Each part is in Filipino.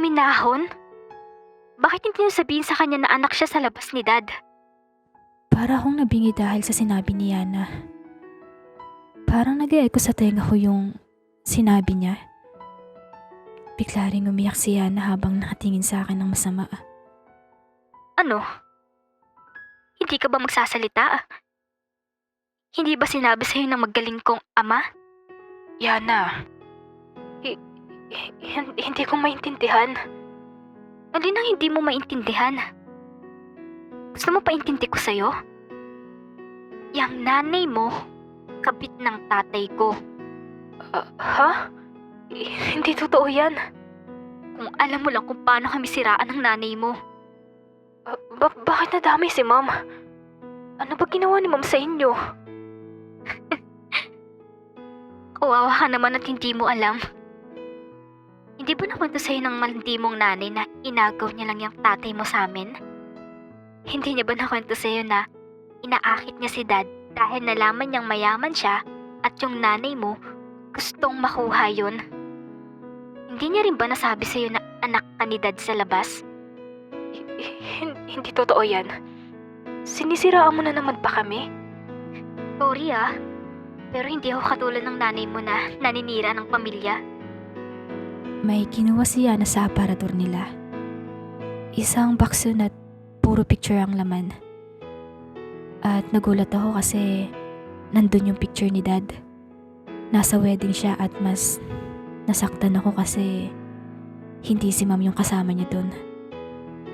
uminahon? Bakit hindi niyo sabihin sa kanya na anak siya sa labas ni Dad? Para akong nabingi dahil sa sinabi ni Yana. Parang nag-e-echo sa tenga ko yung sinabi niya. Bigla ring umiyak si Yana habang nakatingin sa akin ng masama. Ano? Hindi ka ba magsasalita? Hindi ba sinabi sa'yo ng magaling kong ama? Yana, Hindi ko maintindihan. Alin ang hindi mo maintindihan? Gusto mo paintindi ko sa'yo? Yang nanay mo, kabit ng tatay ko. Ha? Hindi totoo yan. Kung alam mo lang kung paano kami siraan ng nanay mo. Bakit nadamay si Ma'am? Ano ba ginawa ni Ma'am sa inyo? Kawawa ka naman at hindi mo alam. Hindi ba nakwento sa'yo ng malandi mong nanay na inagaw niya lang yung tatay mo sa amin? Hindi niya ba nakwento sa'yo na inaakit niya si Dad dahil nalaman niyang mayaman siya at yung nanay mo gustong makuha yun? Hindi niya rin ba nasabi sa'yo na anak ka ni Dad sa labas? Hindi totoo yan. Sinisiraan mo na naman ba kami? Sorry pero hindi ako katulad ng nanay mo na naninira ng pamilya. may kinuha si Yana sa aparador nila. Isang box yun at puro picture ang laman. At nagulat ako kasi nandun yung picture ni Dad. Nasa wedding siya at mas nasaktan ako kasi hindi si Ma'am yung kasama niya dun,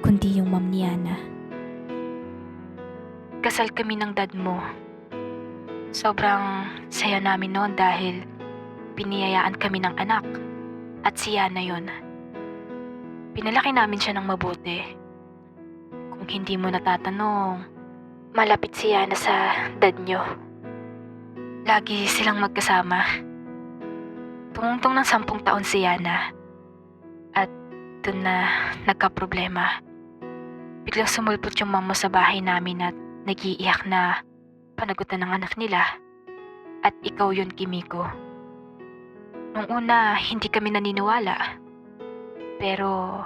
kundi yung Ma'am ni Yana. Kasal kami ng dad mo. Sobrang saya namin noon dahil piniyayaan kami ng anak at si Yana yun. Pinalaki namin siya ng mabuti. Kung hindi mo natatanong, malapit si Yana sa dad nyo. Lagi silang magkasama. Tungtong ng 10 taon si Yana. At dun na nagka-problema. Biglang sumulpot yung mama sa bahay namin at nag-iiyak na panagutan ng anak nila. At ikaw yun, Kimiko. Nung una, hindi kami naniniwala. Pero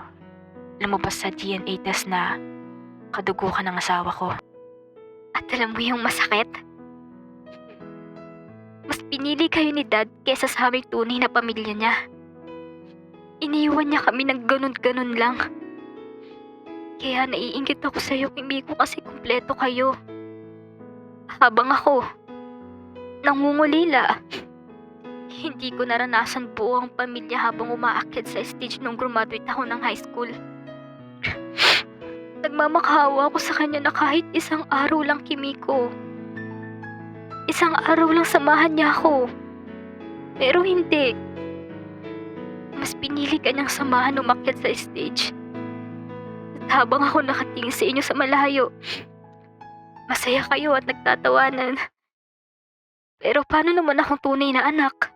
lumabas sa DNA test na kadugo ka ng asawa ko. At alam mo yung masakit? Mas pinili kayo ni Dad kesa sa aming tunay na pamilya niya. Iniwan niya kami ng ganun-ganun lang. Kaya naiinggit ako sa'yo, Kimiko, kasi kumpleto kayo. Habang ako, nangungulila. Hindi ko naranasan buo ang pamilya habang umaakyat sa stage nung graduate ako ng high school. Nagmamakaawa ako sa kanya na kahit isang araw lang, Kimiko. Isang araw lang samahan niya ako. Pero hindi. Mas pinili ka niyang samahan umakyat sa stage. At habang ako nakatingin sa inyo sa malayo, masaya kayo at nagtatawanan. Pero paano naman akong tunay na anak?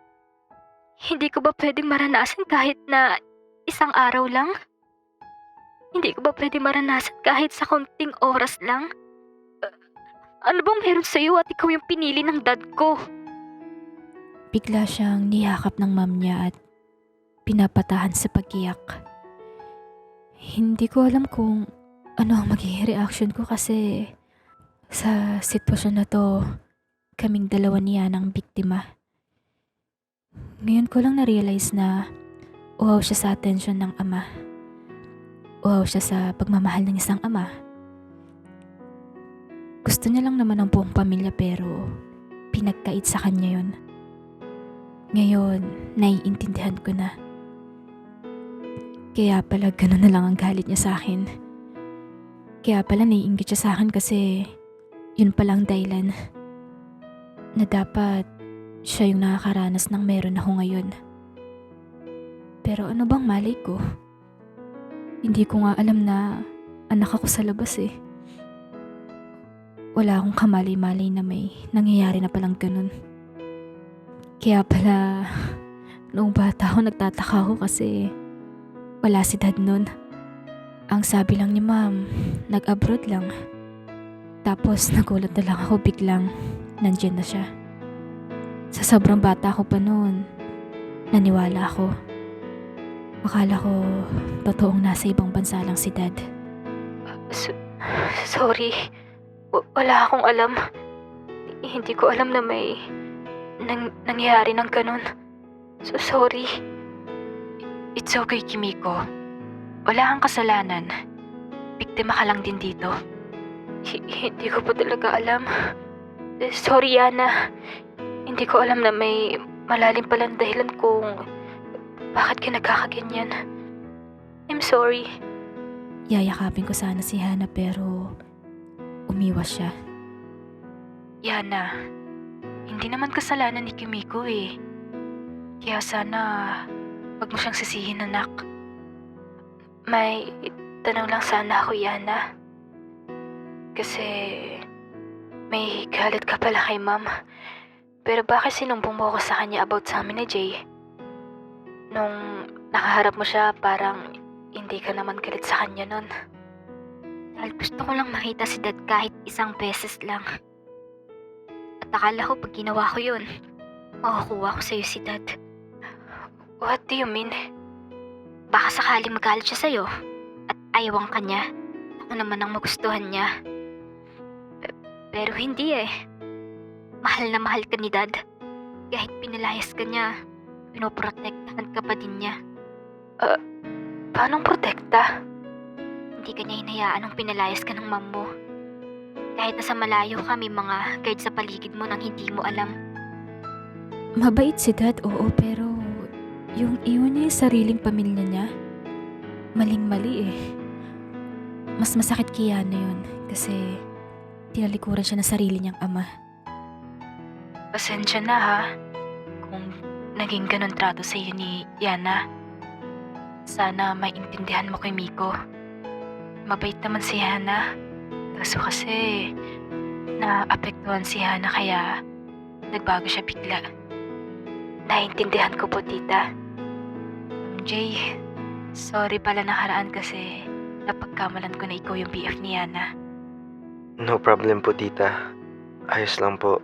Hindi ko ba pwedeng maranasan kahit na isang araw lang? Hindi ko ba pwedeng maranasan kahit sa konting oras lang? Ano bang meron sa'yo at ikaw yung pinili ng dad ko? Bigla siyang niyakap ng ma'am niya at pinapatahan sa pag-iyak. Hindi ko alam kung ano ang magiging reaction ko kasi sa sitwasyon na to, kaming dalawa niya ng biktima. Ngayon ko lang na-realize na uhaw siya sa atensyon ng ama. Uhaw siya sa pagmamahal ng isang ama. Gusto niya lang naman ng buong pamilya pero pinagkait sa kanya yun. Ngayon, naiintindihan ko na. Kaya pala ganun na lang ang galit niya sa akin. Kaya pala naiinggit siya sa akin kasi yun palang dahilan na dapat siya yung nakakaranas ng meron ako ngayon. Pero ano bang malay ko? Hindi ko nga alam na anak ako sa labas eh. Wala akong kamalay-malay na may nangyayari na palang ganun. Kaya pala, noong bata ako nagtataka ako kasi wala si dad nun. Ang sabi lang ni ma'am, nag-abroad lang. Tapos nagulat na lang ako biglang nandyan na siya. Sa sobrang bata ko pa noon, naniwala ako. Akala ko totoong nasa ibang bansa lang si Dad. S- Sorry. Wala akong alam. Hindi ko alam na may nangyari ng ganun. Sorry. It's okay, Kimiko. Wala kang kasalanan. Biktima ka lang din dito. Hindi ko pa talaga alam. Sorry, Yana. Hindi ko alam na may malalim palang dahilan kung bakit ka nagkakaganyan. I'm sorry. Yayakapin ko sana si Hana pero umiwas siya. Yana, hindi naman kasalanan ni Kimiko eh. Kaya sana wag mo siyang sisihin, anak. May tanong lang sana ako, Yana. Kasi may galit ka pala kay Ma'am. Pero bakit sinumbong mo ako sa kanya about sa amin ni Jay? Nung nakaharap mo siya, parang hindi ka naman galit sa kanya nun. Dahil gusto ko lang makita si Dad kahit isang beses lang. At akala ko pag ginawa ko yun, makukuha ko sa'yo si Dad. What do you mean? Baka sakaling magalit siya sa'yo at ayawang ka niya. Ako naman ang magustuhan niya. Pero hindi eh. Mahal na mahal ka ni Dad. Kahit pinalayas ka niya, pinoprotektahan ka pa din niya. Paanong protekta? Hindi ka niya hinayaan nung pinalayas ka ng mom mo. Kahit nasa malayo ka, may mga guard sa paligid mo nang hindi mo alam. Mabait si Dad, oo, pero yung iwan niya yung sariling pamilya niya, maling-mali eh. Mas masakit kay Yana yun kasi tinalikuran siya ng sarili niyang ama. Pasensya na ha, kung naging ganun trato sa iyo ni Yana. Sana maintindihan mo kay Miko. Mabait naman si Hana. Kaso kasi naapektuhan si Hana kaya nagbago siya bigla. Naiintindihan ko po, tita. Jay, sorry pala nakaraan kasi napagkamalan ko na ikaw yung BF ni Yana. No problem po, tita. Ayos lang po.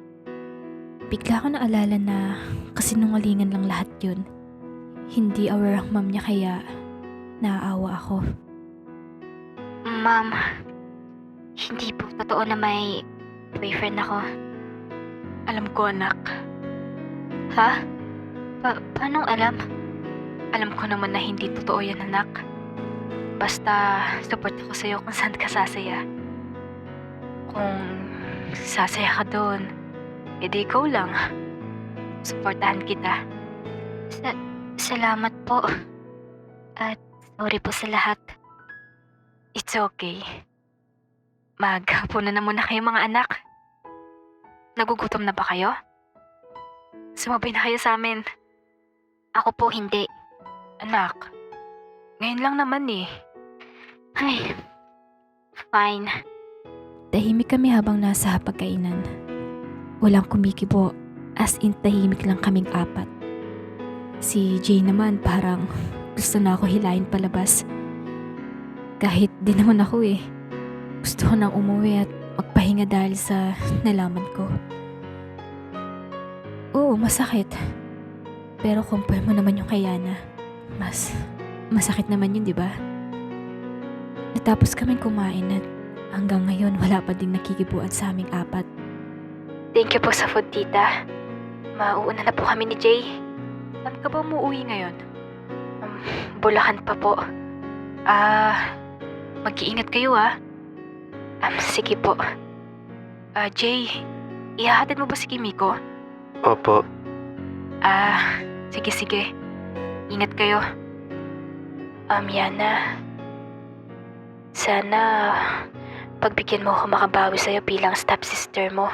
Bigla ko naalala na kasinungalingan lang lahat yun. Hindi aware ang mom niya kaya naaawa ako. Ma'am, hindi po totoo na may boyfriend ako. Alam ko, anak. Ha? Paanong alam? Alam ko naman na hindi totoo yan, anak. Basta support ako sa'yo kung saan ka sasaya. Kung sasaya ka doon, edi ikaw lang. Supportahan kita. Salamat po. At sorry po sa lahat. It's okay. Maghapunan na muna kayo mga anak. Nagugutom na ba kayo? Sumabay na kayo sa amin. Ako po hindi. Anak, ngayon lang naman eh. Ay, fine. Tahimik kami habang nasa hapagkainan. Walang kumikibo, as in tahimik lang kaming apat. Si Jay naman parang gusto na ako hilahin palabas. Kahit di naman ako eh. Gusto ko nang umuwi at magpahinga dahil sa nalaman ko. Oo, masakit. Pero compare mo naman yung kay Yana. Mas masakit naman yun, di ba? Natapos kaming kumain at hanggang ngayon wala pa ding nakikibuan sa aming apat. Thank you po sa food, tita. Mauuna na po kami ni Jay. Saan ka ba umuwi ngayon? Bulacan pa po. Mag-iingat kayo ah. Sige po. Jay, ihahatid mo ba si Kimiko? Opo. Sige. Ingat kayo. Yana. Sana pagbigyan mo ako makabawi sa'yo bilang stepsister mo.